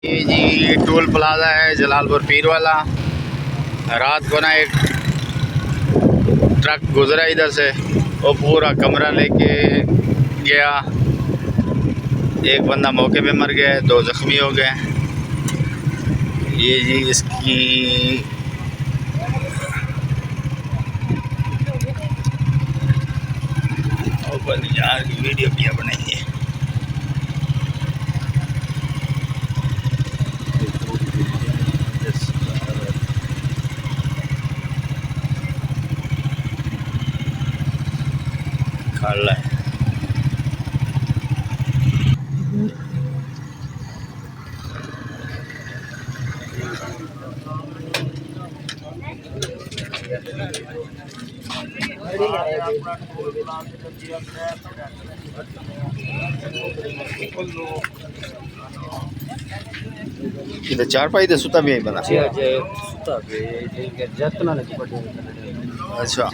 ये जी toll plaza है जलालपुर पीर वाला। रात को ना एक ट्रक गुजरा इधर से, वो पूरा कमरा लेके गया। एक बंदा मौके पे मर गया, 2 जख्मी हो गए। ये जी इसकी यार की वीडियो क्या बनाई है। खाला है इधर 4 पाई सुता भी बना। अच्छा